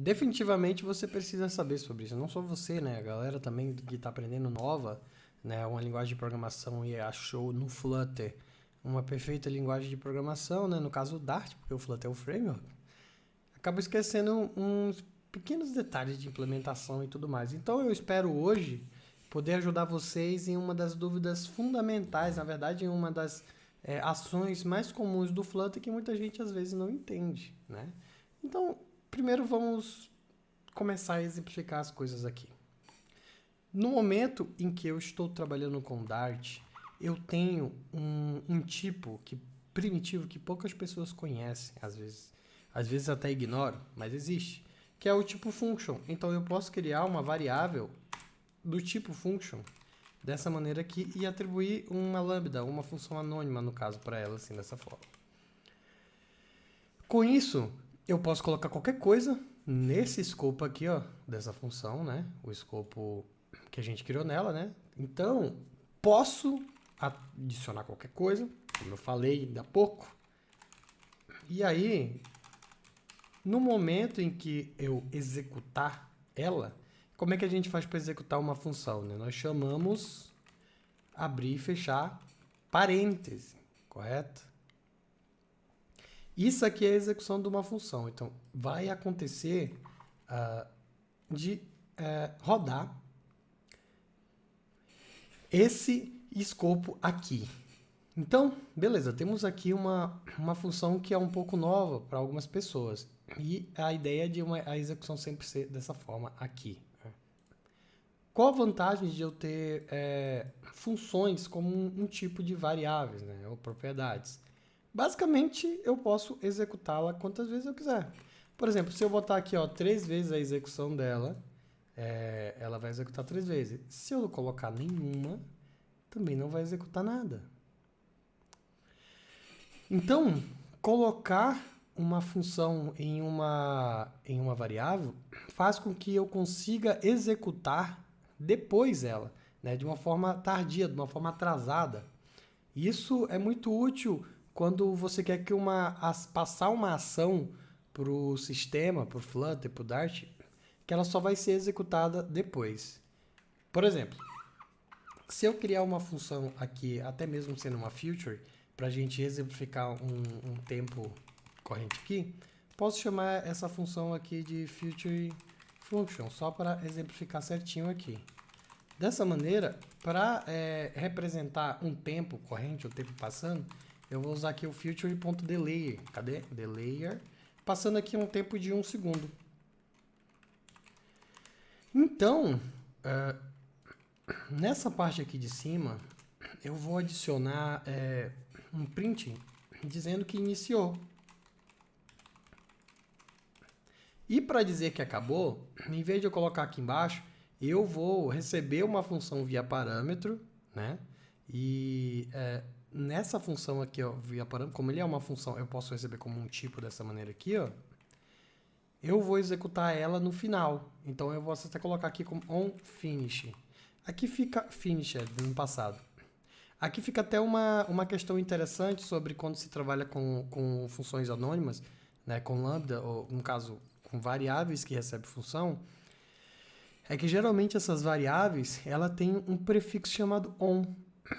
Definitivamente você precisa saber sobre isso. Não só você, né? A galera também que está aprendendo nova, né? Uma linguagem de programação e achou no Flutter uma perfeita linguagem de programação, né? No caso o Dart, porque o Flutter é o framework. Acaba esquecendo uns pequenos detalhes de implementação e tudo mais. Então eu espero hoje poder ajudar vocês em uma das dúvidas fundamentais, na verdade, em uma das ações mais comuns do Flutter que muita gente às vezes não entende, né? Então, primeiro vamos começar a exemplificar as coisas aqui. No momento em que eu estou trabalhando com Dart, eu tenho um tipo primitivo que poucas pessoas conhecem, às vezes até ignoram, mas existe, que é o tipo function. Então eu posso criar uma variável do tipo function dessa maneira aqui e atribuir uma lambda, uma função anônima no caso para ela, assim, dessa forma. Com isso, eu posso colocar qualquer coisa nesse escopo aqui, ó, dessa função, né? O escopo que a gente criou nela, né? Então, posso adicionar qualquer coisa, como eu falei ainda há pouco. E aí, no momento em que eu executar ela, como é que a gente faz para executar uma função, né? Nós chamamos abrir e fechar parêntese, correto? Isso aqui é a execução de uma função. Então, vai acontecer de rodar esse escopo aqui. Então, beleza, temos aqui uma função que é um pouco nova para algumas pessoas. E a ideia de a execução sempre ser dessa forma aqui. Qual a vantagem de eu ter funções como um tipo de variáveis, né, ou propriedades? Basicamente, eu posso executá-la quantas vezes eu quiser. Por exemplo, se eu botar aqui 3 vezes a execução dela, ela vai executar 3 vezes. Se eu não colocar nenhuma, também não vai executar nada. Então, colocar uma função em uma variável faz com que eu consiga executar depois ela, né, de uma forma tardia, de uma forma atrasada. Isso é muito útil quando você quer que passar uma ação para o sistema, para o Flutter, para o Dart, que ela só vai ser executada depois. Por exemplo, se eu criar uma função aqui, até mesmo sendo uma feature, para a gente exemplificar um tempo corrente aqui, posso chamar essa função aqui de feature function, só para exemplificar certinho aqui. Dessa maneira, para representar um tempo corrente, o tempo passando, eu vou usar aqui o future.delayer. Cadê? Delayer. Passando aqui um tempo de 1 segundo. Então, nessa parte aqui de cima, eu vou adicionar um print dizendo que iniciou. E para dizer que acabou, em vez de eu colocar aqui embaixo, eu vou receber uma função via parâmetro, né? E nessa função aqui, ó, via parâmetro, como ele é uma função, eu posso receber como um tipo dessa maneira aqui, ó. Eu vou executar ela no final. Então eu vou até colocar aqui como onFinish. Aqui fica finished no passado. Aqui fica até uma questão interessante sobre quando se trabalha com funções anônimas, né, com lambda, ou no caso, com variáveis que recebem função, é que geralmente essas variáveis, ela tem um prefixo chamado on.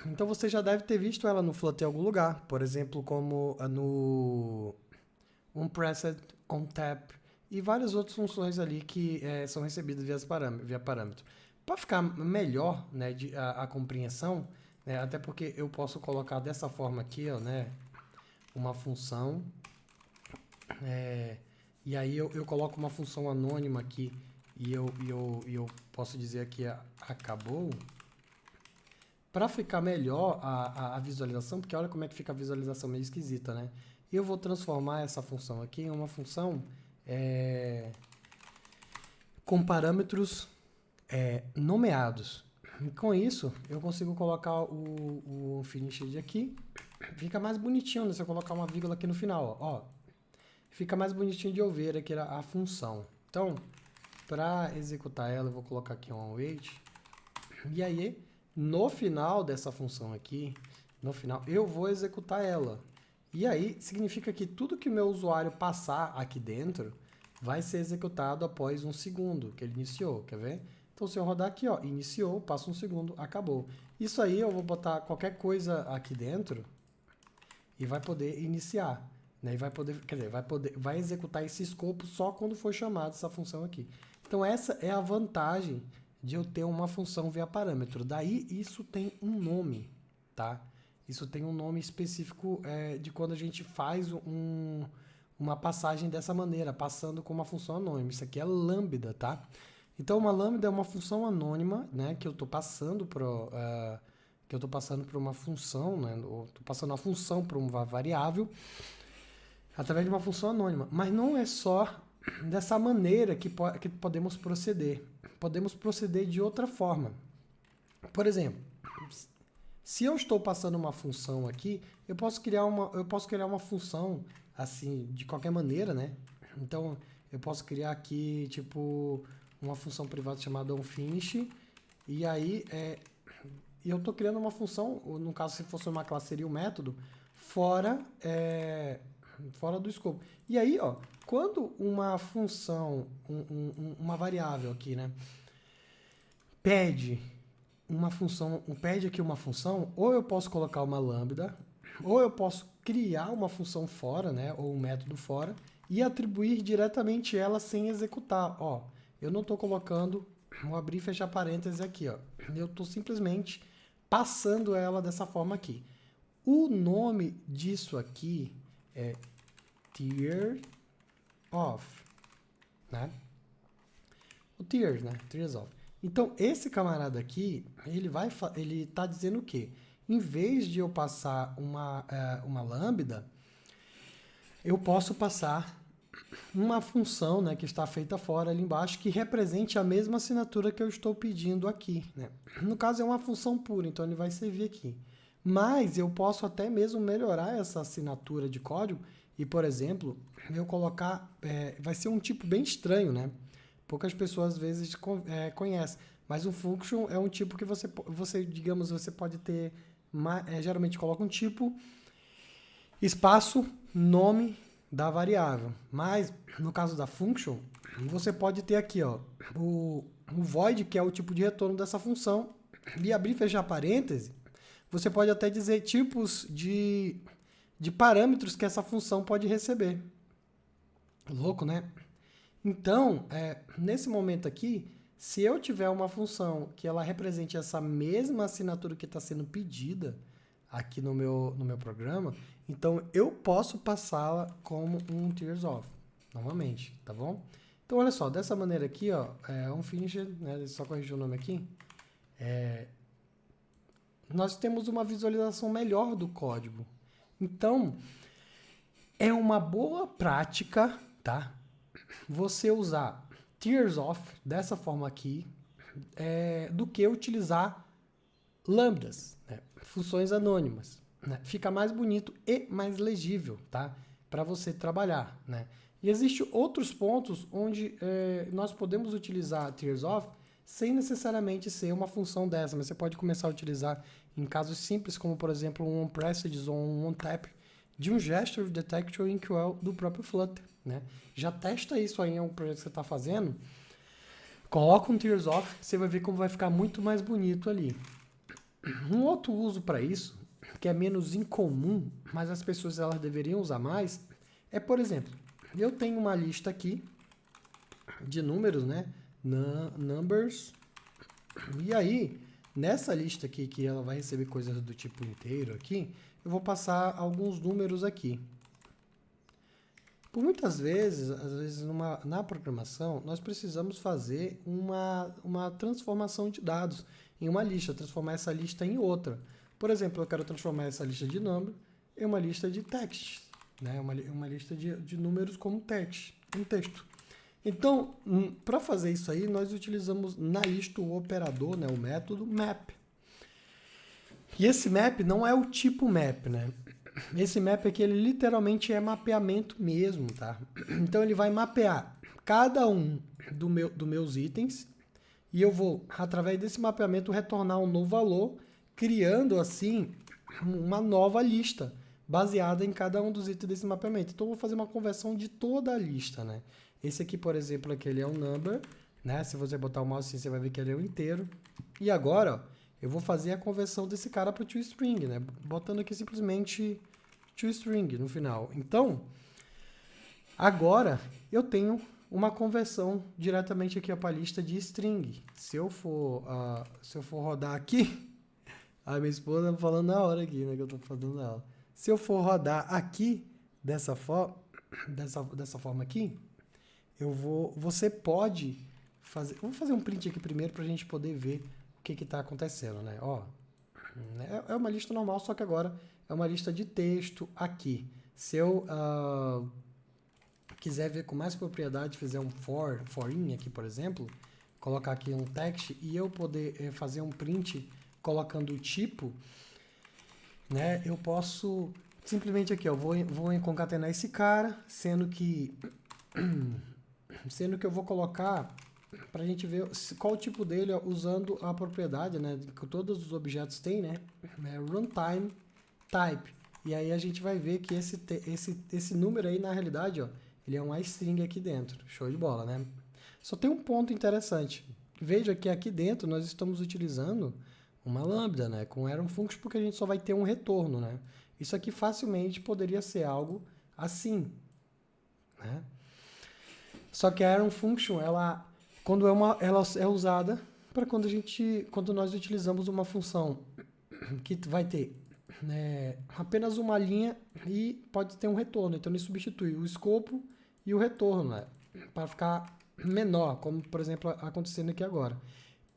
Então você já deve ter visto ela no Flutter em algum lugar, por exemplo, como no onPressed, onTap e várias outras funções ali que são recebidas via parâmetro. Para ficar melhor, né, a compreensão, né, até porque eu posso colocar dessa forma aqui, ó, né, uma função, e aí eu coloco uma função anônima aqui e eu posso dizer aqui acabou. Para ficar melhor a visualização, porque olha como é que fica a visualização meio esquisita, né? Eu vou transformar essa função aqui em uma função com parâmetros nomeados. E com isso, eu consigo colocar o finished aqui. Fica mais bonitinho, né? Se eu colocar uma vírgula aqui no final, ó. Fica mais bonitinho de eu ver aqui a função. Então, para executar ela, eu vou colocar aqui um await. E aí, no final dessa função aqui, no final, eu vou executar ela. E aí, significa que tudo que o meu usuário passar aqui dentro vai ser executado após 1 segundo que ele iniciou, quer ver? Então, se eu rodar aqui, ó, iniciou, passa 1 segundo, acabou. Isso aí eu vou botar qualquer coisa aqui dentro e vai poder iniciar, né? E vai poder, quer dizer, vai executar esse escopo só quando for chamada essa função aqui. Então, essa é a vantagem de eu ter uma função via parâmetro. Daí, isso tem um nome, tá? Isso tem um nome específico de quando a gente faz uma passagem dessa maneira, passando com uma função anônima. Isso aqui é lambda, tá? Então, uma lambda é uma função anônima, né, que eu estou passando para uma função, né, ou estou passando a função para uma variável através de uma função anônima. Mas não é só dessa maneira que podemos proceder. Podemos proceder de outra forma. Por exemplo, se eu estou passando uma função aqui, eu posso criar uma função assim de qualquer maneira, né? Então, eu posso criar aqui tipo uma função privada chamada onFinish, e aí eu estou criando uma função, no caso se fosse uma classe seria um método, fora do escopo. E aí, ó, quando uma função, uma variável aqui, né, pede aqui uma função, ou eu posso colocar uma lambda, ou eu posso criar uma função fora, né, ou um método fora, e atribuir diretamente ela sem executar. Ó, eu não estou colocando, vou abrir e fechar parênteses aqui, ó. Eu estou simplesmente passando ela dessa forma aqui. O nome disso aqui é tier of, né? O tiers, né? Tiers of. Então, esse camarada aqui, ele está dizendo o quê? Em vez de eu passar uma lambda, eu posso passar uma função, né, que está feita fora ali embaixo, que represente a mesma assinatura que eu estou pedindo aqui, né? No caso, é uma função pura, então ele vai servir aqui. Mas eu posso até mesmo melhorar essa assinatura de código e, por exemplo, eu colocar... vai ser um tipo bem estranho, né? Poucas pessoas às vezes conhecem. Mas um function é um tipo que você pode ter... geralmente coloca um tipo, espaço, nome da variável. Mas, no caso da function, você pode ter aqui, ó, o void, que é o tipo de retorno dessa função, e abrir e fechar parêntese, você pode até dizer tipos de parâmetros que essa função pode receber. Louco, né? Então, nesse momento aqui, se eu tiver uma função que ela represente essa mesma assinatura que está sendo pedida aqui no meu programa, então eu posso passá-la como um tiers of, novamente, tá bom? Então, olha só, dessa maneira aqui, ó, onFinish, né, só corrigir o nome aqui, nós temos uma visualização melhor do código. Então, é uma boa prática, tá? Você usar tiers of dessa forma aqui, do que utilizar lambdas, né? Funções anônimas, né? Fica mais bonito e mais legível, tá? Para você trabalhar, né? E existem outros pontos onde nós podemos utilizar tiers of sem necessariamente ser uma função dessa, mas você pode começar a utilizar em casos simples, como por exemplo um onPressed ou um onTap, de um gesture detector em QL do próprio Flutter, né? Já testa isso aí em um projeto que você está fazendo, coloca um tiers of, você vai ver como vai ficar muito mais bonito ali. Um outro uso para isso, que é menos incomum, mas as pessoas elas deveriam usar mais, é, por exemplo, eu tenho uma lista aqui de números, né? Numbers, e aí, nessa lista aqui, que ela vai receber coisas do tipo inteiro aqui, eu vou passar alguns números aqui. Por muitas vezes, às vezes na programação, nós precisamos fazer uma transformação de dados em uma lista, transformar essa lista em outra. Por exemplo, eu quero transformar essa lista de números em uma lista de text, né? uma lista de números como text, um texto. Então, para fazer isso aí, nós utilizamos na lista o operador, né? O método map. E esse map não é o tipo map, né? Esse map aqui, ele literalmente é mapeamento mesmo, tá? Então, ele vai mapear cada um dos meus itens e eu vou, através desse mapeamento, retornar um novo valor, criando, assim, uma nova lista, baseada em cada um dos itens desse mapeamento. Então, eu vou fazer uma conversão de toda a lista, né? Esse aqui, por exemplo, aqui ele é um number, né? Se você botar o mouse assim, você vai ver que ele é o inteiro. E agora, ó, eu vou fazer a conversão desse cara para o toString, né? Botando aqui simplesmente toString no final. Então, agora eu tenho uma conversão diretamente aqui para a lista de string. Se eu for rodar aqui, a minha esposa tá falando na hora aqui, né, que eu tô fazendo ela. Se eu for rodar aqui dessa forma aqui, você pode fazer. Vou fazer um print aqui primeiro para a gente poder ver o que está acontecendo, né? Ó, é uma lista normal, só que agora é uma lista de texto aqui. Se eu quiser ver com mais propriedade, fizer um in aqui, por exemplo, colocar aqui um text e eu poder fazer um print colocando o tipo, né? Eu posso simplesmente aqui, ó, vou concatenar esse cara, sendo que eu vou colocar para a gente ver qual o tipo dele, ó, usando a propriedade, né, que todos os objetos têm, né, runtime type. E aí a gente vai ver que esse número aí, na realidade, ó, ele é um string aqui dentro. Show de bola, né? Só tem um ponto interessante. Veja que aqui dentro nós estamos utilizando uma lambda, né, com arrow function, porque a gente só vai ter um retorno, né? Isso aqui facilmente poderia ser algo assim, né? Só que a arrow function, ela é usada para quando nós utilizamos uma função que vai ter, né, apenas uma linha e pode ter um retorno. Então ele substitui o escopo e o retorno, né, para ficar menor, como por exemplo acontecendo aqui agora.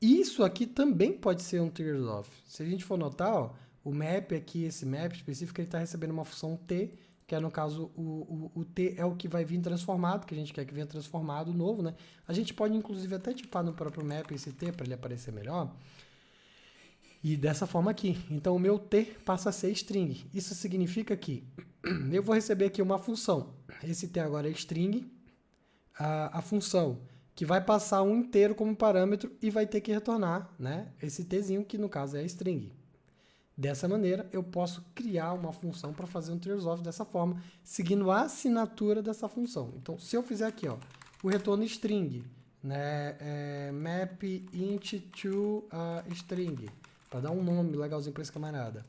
Isso aqui também pode ser um tears off. Se a gente for notar, ó, o map aqui, esse map específico, ele está recebendo uma função t, que é no caso o t é o que vai vir transformado, que a gente quer que venha transformado novo, né? A gente pode inclusive até tipar no próprio map esse t para ele aparecer melhor. E dessa forma aqui. Então o meu t passa a ser string. Isso significa que eu vou receber aqui uma função. Esse t agora é string. A função que vai passar um inteiro como parâmetro e vai ter que retornar, né, esse tzinho, que no caso é string. Dessa maneira, eu posso criar uma função para fazer um tears off dessa forma, seguindo a assinatura dessa função. Então, se eu fizer aqui, ó, o retorno string, né, map int to string, para dar um nome legalzinho para esse camarada.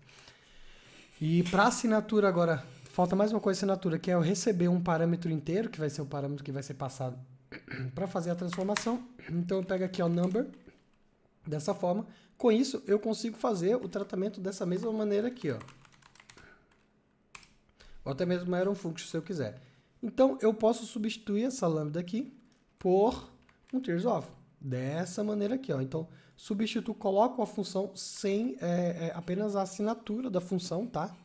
E para assinatura agora, falta mais uma coisa de assinatura, que é eu receber um parâmetro inteiro, que vai ser o parâmetro que vai ser passado para fazer a transformação. Então eu pego aqui o number, dessa forma. Com isso, eu consigo fazer o tratamento dessa mesma maneira aqui, ó. Ou até mesmo uma arrow function, se eu quiser. Então, eu posso substituir essa lambda aqui por um tears off. Dessa maneira aqui, ó. Então, substituo, coloco a função sem apenas a assinatura da função, tá?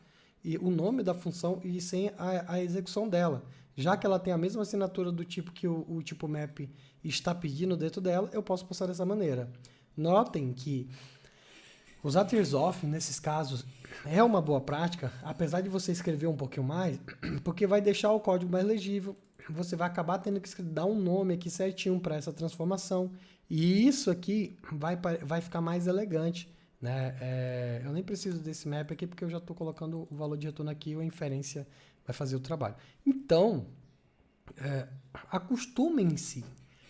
E o nome da função e sem a execução dela. Já que ela tem a mesma assinatura do tipo que o tipo map está pedindo dentro dela, eu posso passar dessa maneira. Notem que usar tears off, nesses casos, é uma boa prática, apesar de você escrever um pouquinho mais, porque vai deixar o código mais legível, você vai acabar tendo que dar um nome aqui certinho para essa transformação, e isso aqui vai ficar mais elegante, né? Eu nem preciso desse map aqui, porque eu já estou colocando o valor de retorno aqui e a inferência vai fazer o trabalho. Então, acostumem-se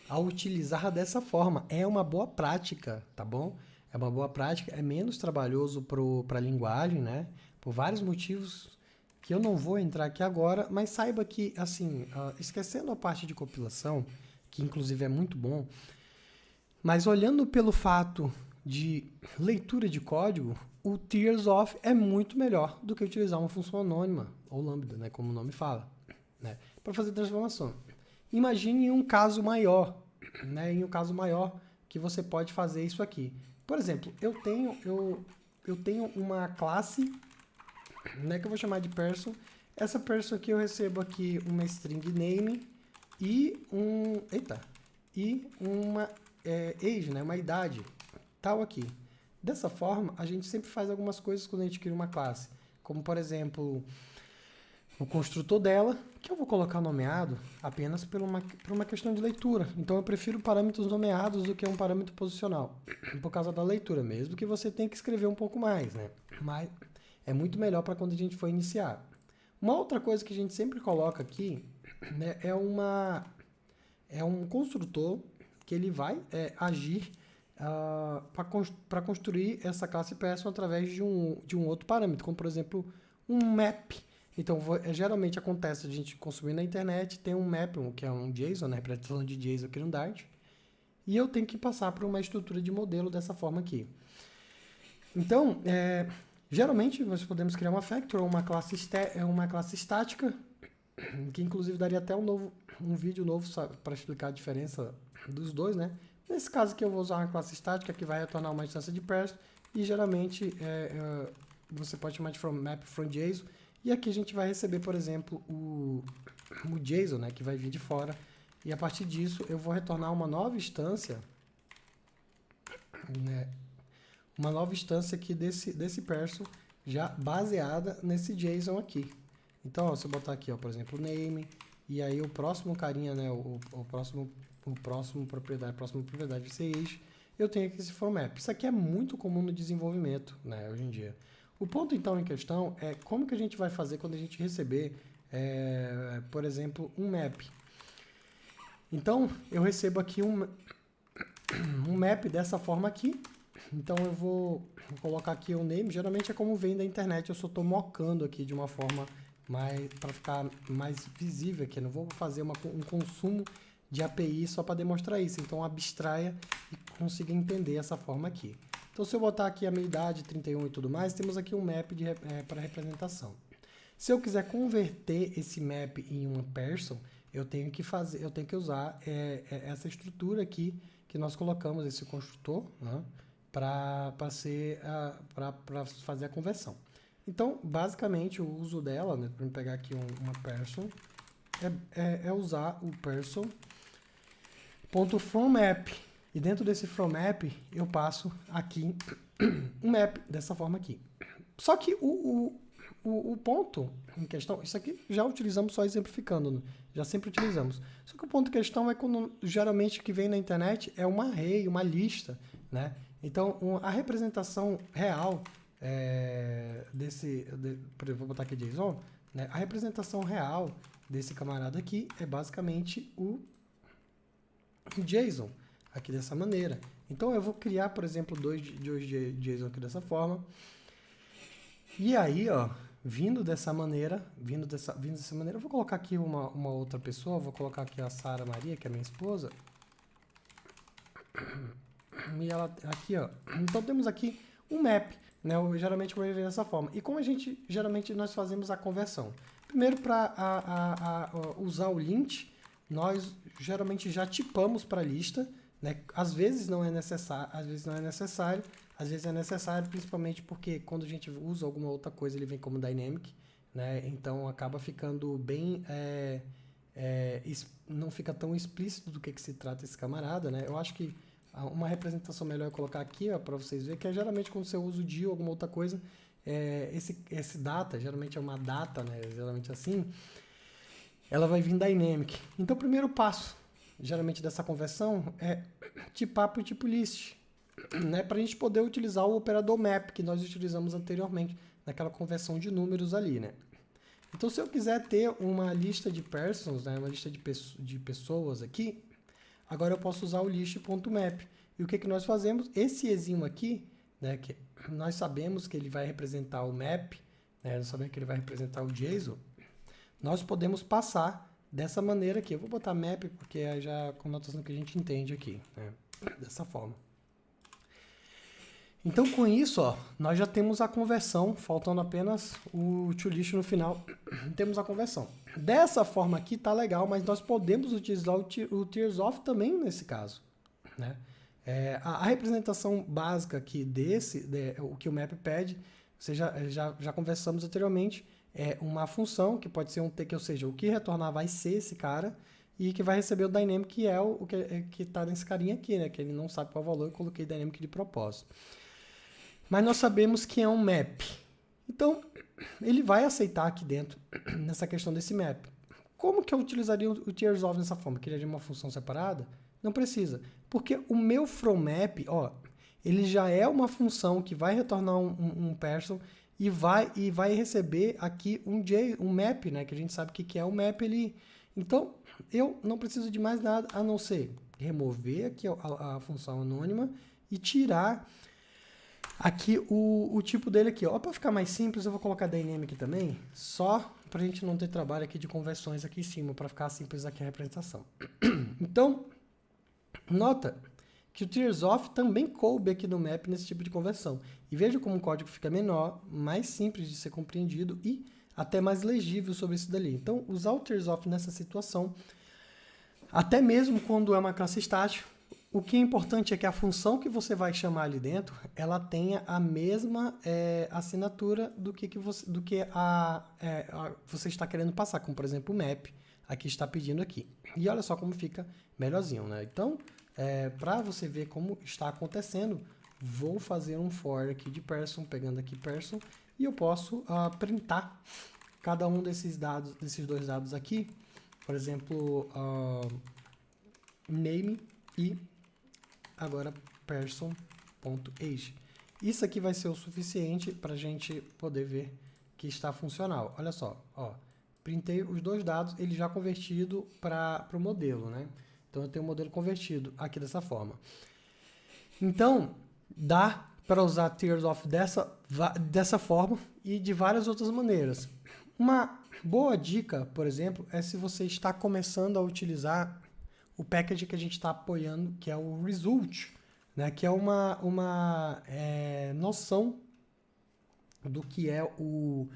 a utilizar dessa forma. É uma boa prática, tá bom? É uma boa prática, é menos trabalhoso para a linguagem, né? Por vários motivos que eu não vou entrar aqui agora, mas saiba que, assim, esquecendo a parte de compilação, que inclusive é muito bom, mas olhando pelo fato de leitura de código, o tears off é muito melhor do que utilizar uma função anônima, ou lambda, né, como o nome fala, né, para fazer transformação. Imagine um caso maior, né, em um caso maior que você pode fazer isso aqui. Por exemplo, eu tenho uma classe, né, que eu vou chamar de person. Essa person aqui eu recebo aqui uma string name e uma age, né, uma idade, tal aqui. Dessa forma, a gente sempre faz algumas coisas quando a gente cria uma classe, como por exemplo, o construtor dela, que eu vou colocar nomeado apenas por uma questão de leitura. Então eu prefiro parâmetros nomeados do que um parâmetro posicional, por causa da leitura, mesmo que você tenha que escrever um pouco mais, né? Mas é muito melhor para quando a gente for iniciar. Uma outra coisa que a gente sempre coloca aqui, né, é um construtor que ele vai agir para construir essa classe person através de um outro parâmetro, como por exemplo um map. Então, geralmente acontece a gente consumir na internet, tem um map, que é um JSON, né, representação de JSON aqui no Dart, e eu tenho que passar por uma estrutura de modelo dessa forma aqui. Então, geralmente nós podemos criar uma factor ou uma classe estática, que inclusive daria até um vídeo novo para explicar a diferença dos dois, né? Nesse caso aqui eu vou usar uma classe estática que vai retornar uma instância de person e geralmente você pode chamar de map from JSON, e aqui a gente vai receber, por exemplo, o JSON, né, que vai vir de fora, e a partir disso eu vou retornar uma nova instância, né, aqui desse person já baseada nesse JSON aqui. Então, ó, se eu botar aqui, ó, por exemplo, name, e aí o próximo carinha, né, o próximo propriedade vai ser age, eu tenho aqui esse from map. Isso aqui é muito comum no desenvolvimento, né, hoje em dia. O ponto, então, em questão é como que a gente vai fazer quando a gente receber, por exemplo, um map. Então, eu recebo aqui um map dessa forma aqui. Então, eu vou colocar aqui o name. Geralmente é como vem da internet, eu só estou mocando aqui de uma forma para ficar mais visível aqui. Eu não vou fazer um consumo de API só para demonstrar isso. Então, abstraia e consiga entender essa forma aqui. Então, se eu botar aqui a minha idade, 31 e tudo mais, temos aqui um map para representação. Se eu quiser converter esse map em uma person, eu tenho que usar essa estrutura aqui que nós colocamos, esse construtor, né, para fazer a conversão. Então, basicamente, o uso dela, né, para pegar aqui uma person, é usar o person.fromMap. E dentro desse fromMap, eu passo aqui um map dessa forma aqui. Só que o ponto em questão, isso aqui já utilizamos só exemplificando, né? Já sempre utilizamos. Só que o ponto em questão é quando geralmente o que vem na internet é uma array, uma lista, né? Então, a representação real por exemplo, vou botar aqui JSON, né? A representação real desse camarada aqui é basicamente o JSON, aqui dessa maneira. Então, eu vou criar, por exemplo, dois JSON aqui dessa forma. E aí, ó, vindo dessa maneira, eu vou colocar aqui uma outra pessoa, vou colocar aqui a Sara Maria, que é minha esposa. E ela, aqui, ó, então temos aqui um map, né? Eu geralmente vou ver dessa forma. E como geralmente nós fazemos a conversão? Primeiro, para usar o lint, nós geralmente já tipamos para a lista, né? Às vezes não é necessário, às vezes é necessário, principalmente porque quando a gente usa alguma outra coisa, ele vem como dynamic, né? Então acaba ficando bem, não fica tão explícito do que se trata esse camarada, né? Eu acho que uma representação melhor é colocar aqui, para vocês verem, que é geralmente quando você usa o DIO ou alguma outra coisa, esse data, geralmente é uma data, né? Geralmente assim, ela vai vir dynamic. Então o primeiro passo, geralmente dessa conversão, é tipar para o tipo list, né, para a gente poder utilizar o operador map que nós utilizamos anteriormente naquela conversão de números ali, né? Então, se eu quiser ter uma lista de persons, né, uma lista de pessoas aqui, agora eu posso usar o list.map. E o que nós fazemos? Esse ezinho aqui, né, que nós sabemos que ele vai representar o map, né, nós sabemos que ele vai representar o JSON, nós podemos passar dessa maneira aqui. Eu vou botar map porque é já com notação que a gente entende aqui, né, dessa forma. Então, com isso, ó, nós já temos a conversão, faltando apenas o toList no final, temos a conversão. Dessa forma aqui tá legal, mas nós podemos utilizar o tears off também nesse caso, né? A representação básica aqui o que o map pede, já conversamos anteriormente, é uma função que pode ser um take, ou seja, o que retornar vai ser esse cara, e que vai receber o dynamic, que é o que está nesse carinha aqui, né? Que ele não sabe qual é o valor, eu coloquei dynamic de propósito. Mas nós sabemos que é um map. Então, ele vai aceitar aqui dentro, nessa questão desse map. Como que eu utilizaria o tears off dessa forma? Criaria uma função separada? Não precisa. Porque o meu from map, ó, ele já é uma função que vai retornar um person e vai receber aqui um map, né? Que a gente sabe o que é o map ali. Então, eu não preciso de mais nada a não ser remover aqui a função anônima e tirar aqui o tipo dele aqui. Ó, para ficar mais simples, eu vou colocar dynamic aqui também, só para a gente não ter trabalho aqui de conversões aqui em cima, para ficar simples aqui a representação. Então, nota que o Tears Off também coube aqui no map nesse tipo de conversão. E veja como o código fica menor, mais simples de ser compreendido e até mais legível sobre isso dali. Então, usar o Tears Off nessa situação, até mesmo quando é uma classe estática, o que é importante é que a função que você vai chamar ali dentro, ela tenha a mesma assinatura do que você está querendo passar, como por exemplo o map, aqui está pedindo aqui. E olha só como fica melhorzinho, né? Então, para você ver como está acontecendo, vou fazer um for aqui de person, pegando aqui person, e eu posso printar cada um desses dados, desses dois dados aqui, por exemplo, name e agora person.age. Isso aqui vai ser o suficiente para a gente poder ver que está funcional. Olha só, ó, printei os dois dados, ele já convertido para o modelo, né? Então eu tenho o modelo convertido aqui dessa forma. Então, dá para usar Tears Off dessa forma e de várias outras maneiras. Uma boa dica, por exemplo, é se você está começando a utilizar o package que a gente está apoiando, que é o Result, né? Que é uma noção do que é o...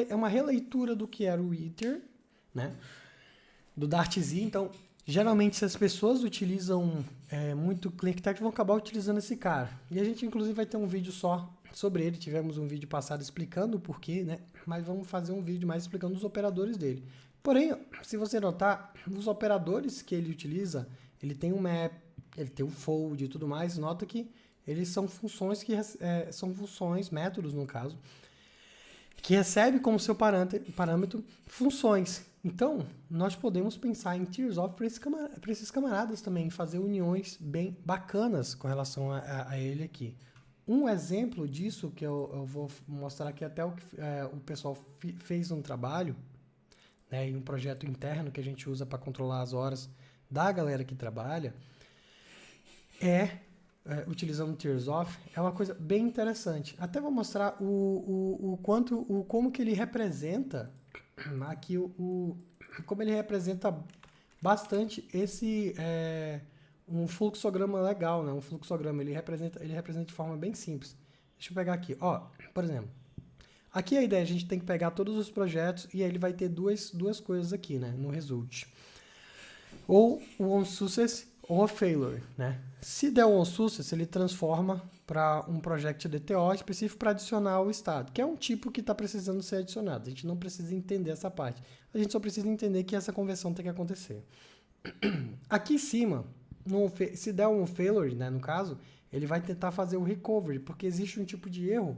É uma releitura do que era o Ether, né? Do Dart-Z. Então, geralmente, se as pessoas utilizam muito Clean Architecture, vão acabar utilizando esse cara. E a gente, inclusive, vai ter um vídeo só sobre ele. Tivemos um vídeo passado explicando o porquê, né? Mas vamos fazer um vídeo mais explicando os operadores dele. Porém, se você notar, os operadores que ele utiliza, ele tem um map, ele tem um fold e tudo mais. Nota que eles são funções métodos no caso, que recebe como seu parâmetro funções. Então, nós podemos pensar em Tears Off para esses camaradas também, fazer uniões bem bacanas com relação a ele aqui. Um exemplo disso, que eu vou mostrar aqui até o que o pessoal fez um trabalho, né, em um projeto interno que a gente usa para controlar as horas da galera que trabalha, utilizando o Tears Off, é uma coisa bem interessante. Até vou mostrar como que ele representa aqui como ele representa bastante um fluxograma legal, né? Um fluxograma, ele representa de forma bem simples. Deixa eu pegar aqui, ó, por exemplo. Aqui a ideia, a gente tem que pegar todos os projetos e aí ele vai ter duas coisas aqui, né, no result. Ou o onSuccess ou a failure, né? Se der o onSuccess, ele transforma para um project DTO específico para adicionar o estado, que é um tipo que está precisando ser adicionado. A gente não precisa entender essa parte. A gente só precisa entender que essa conversão tem que acontecer. Aqui em cima, se der um failure, né, no caso, ele vai tentar fazer o recovery, porque existe um tipo de erro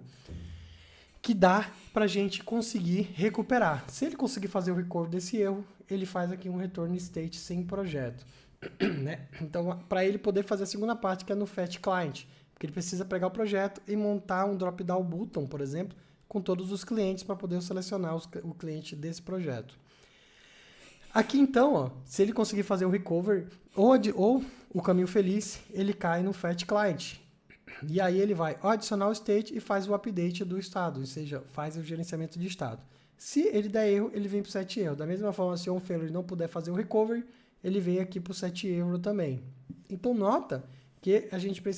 que dá para a gente conseguir recuperar. Se ele conseguir fazer o recovery desse erro, ele faz aqui um return state sem projeto. Né? Então, para ele poder fazer a segunda parte, que é no fetch client, porque ele precisa pegar o projeto e montar um drop-down button, por exemplo, com todos os clientes para poder selecionar o cliente desse projeto. Aqui então, ó, se ele conseguir fazer o recovery ou o caminho feliz, ele cai no fetch client. E aí ele vai adicionar o state e faz o update do estado, ou seja, faz o gerenciamento de estado. Se ele der erro, ele vem para o set erro. Da mesma forma, se o failure não puder fazer o recovery, ele vem aqui para o set erro também. Então nota que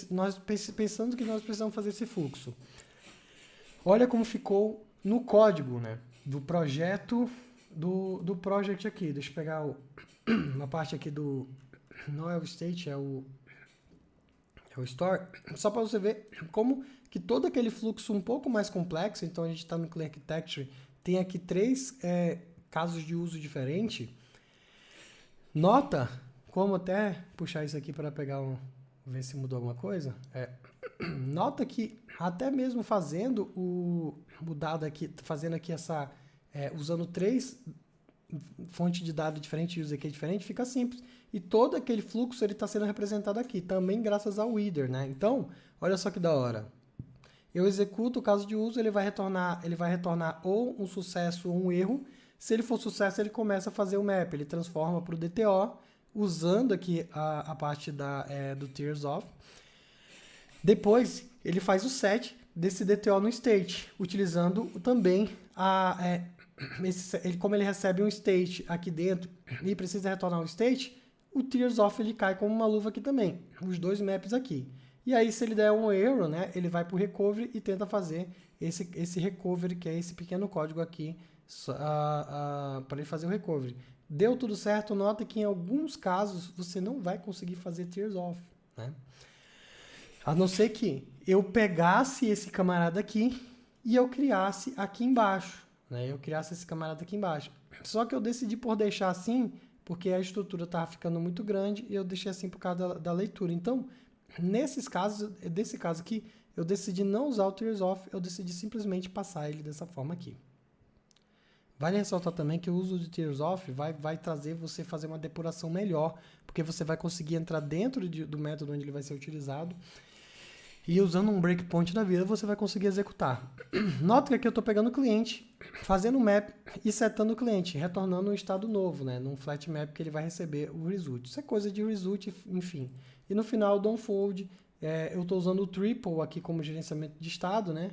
nós pensando que nós precisamos fazer esse fluxo. Olha como ficou no código, né, do projeto do project aqui. Deixa eu pegar uma parte aqui do... Não é o state, é o store. Só para você ver como que todo aquele fluxo um pouco mais complexo, então a gente está no Clean Architecture, tem aqui 3 casos de uso diferentes. Nota, como até puxar isso aqui para pegar ver se mudou alguma coisa. Nota que até mesmo fazendo o dado aqui, fazendo aqui usando 3 fontes de dados diferentes e user case diferente, fica simples. E todo aquele fluxo ele está sendo representado aqui, também graças ao header, né? Então, olha só que da hora. eu executo o caso de uso, ele vai retornar ou um sucesso ou um erro. Se ele for sucesso, ele começa a fazer o map, ele transforma para o DTO, usando aqui a parte do Tears Off. Depois, ele faz o set desse DTO no state, utilizando também como ele recebe um state aqui dentro e precisa retornar um state, o Tears Off ele cai como uma luva aqui também, os dois maps aqui. E aí, se ele der um erro, né, ele vai para o recovery e tenta fazer esse recovery, que é esse pequeno código aqui, para ele fazer o recovery. Deu tudo certo, nota que em alguns casos você não vai conseguir fazer Tears Off, né? A não ser que eu pegasse esse camarada aqui e eu criasse aqui embaixo, né? Eu criasse esse camarada aqui embaixo. Só que eu decidi por deixar assim, porque a estrutura estava ficando muito grande e eu deixei assim por causa da leitura. Então, desse caso aqui, eu decidi não usar o Tears Off, eu decidi simplesmente passar ele dessa forma aqui. Vale ressaltar também que o uso de Tears Off vai trazer você fazer uma depuração melhor, porque você vai conseguir entrar dentro do método onde ele vai ser utilizado e usando um breakpoint da vida você vai conseguir executar. Nota que aqui eu estou pegando o cliente, fazendo o map e setando o cliente, retornando um estado novo, né, num flat map que ele vai receber o result. Isso é coisa de result, enfim. E no final do onfold, eu estou usando o triple aqui como gerenciamento de estado, né?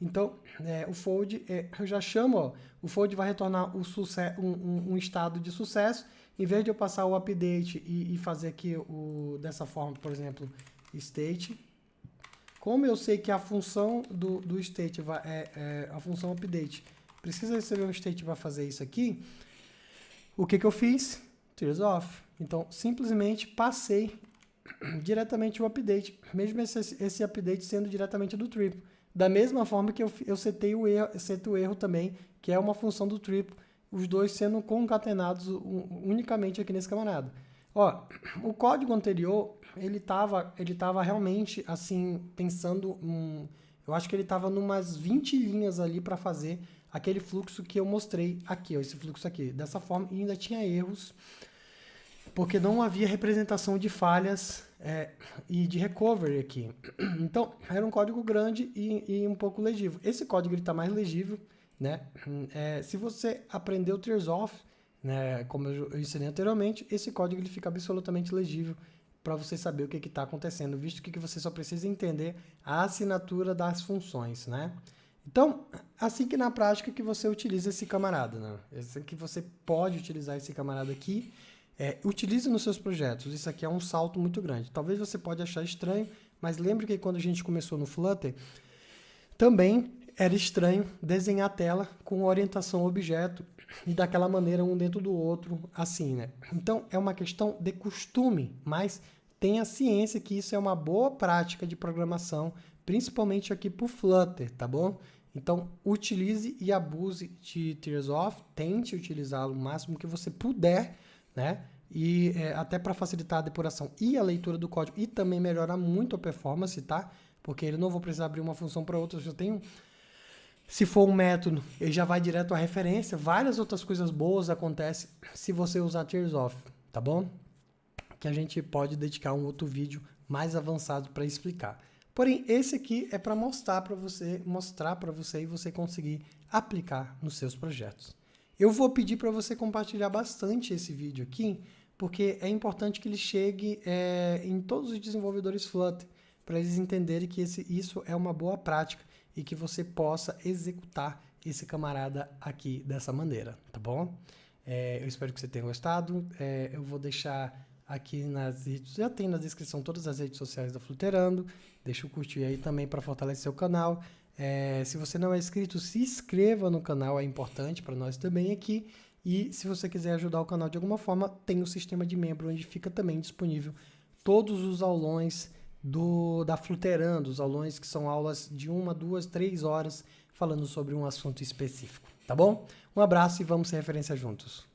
Então, o fold, eu já chamo, ó, o fold vai retornar um estado de sucesso, em vez de eu passar o update e fazer aqui dessa forma, por exemplo, state. Como eu sei que a função do state a função update precisa receber um state para fazer isso aqui, o que eu fiz? Tears Off. Então, simplesmente passei diretamente o update, mesmo esse update sendo diretamente do triple. Da mesma forma que eu setei seto o erro também, que é uma função do triple, os dois sendo concatenados unicamente aqui nesse camarada. Ó, o código anterior, ele tava realmente, assim, pensando, eu acho que ele estava numas 20 linhas ali para fazer aquele fluxo que eu mostrei aqui, ó, esse fluxo aqui. Dessa forma, e ainda tinha erros, porque não havia representação de falhas e de recovery aqui. Então, era um código grande e um pouco legível. Esse código está mais legível, né? Se você aprendeu o Tears Off, né, como eu ensinei anteriormente, esse código ele fica absolutamente legível para você saber o que está acontecendo, visto que você só precisa entender a assinatura das funções, né? Então, assim que na prática que você utiliza esse camarada, né? Que você pode utilizar esse camarada aqui, utilize nos seus projetos. Isso aqui é um salto muito grande. Talvez você pode achar estranho, mas lembre que quando a gente começou no Flutter, também era estranho desenhar a tela com orientação objeto e daquela maneira um dentro do outro, assim, né? Então, é uma questão de costume, mas tenha ciência que isso é uma boa prática de programação, principalmente aqui para o Flutter, tá bom? Então, utilize e abuse de Tears Off, tente utilizá-lo o máximo que você puder, né? E até para facilitar a depuração e a leitura do código e também melhorar muito a performance, tá? Porque ele não vou precisar abrir uma função para outra, eu tenho. Se for um método, ele já vai direto à referência. Várias outras coisas boas acontecem se você usar Tears Off, tá bom? Que a gente pode dedicar um outro vídeo mais avançado para explicar. Porém, esse aqui é para mostrar para você e você conseguir aplicar nos seus projetos. Eu vou pedir para você compartilhar bastante esse vídeo aqui, porque é importante que ele chegue em todos os desenvolvedores Flutter, para eles entenderem que isso é uma boa prática e que você possa executar esse camarada aqui dessa maneira, tá bom? Eu espero que você tenha gostado. Eu vou deixar aqui já tem na descrição todas as redes sociais da Flutterando. Deixa o curtir aí também para fortalecer o canal. Se você não é inscrito, se inscreva no canal, é importante para nós também aqui. E se você quiser ajudar o canal de alguma forma, tem o sistema de membro, onde fica também disponível todos os aulões da Flutterando, os aulões que são aulas de 1, 2, 3 horas falando sobre um assunto específico, tá bom? Um abraço e vamos ser referência juntos.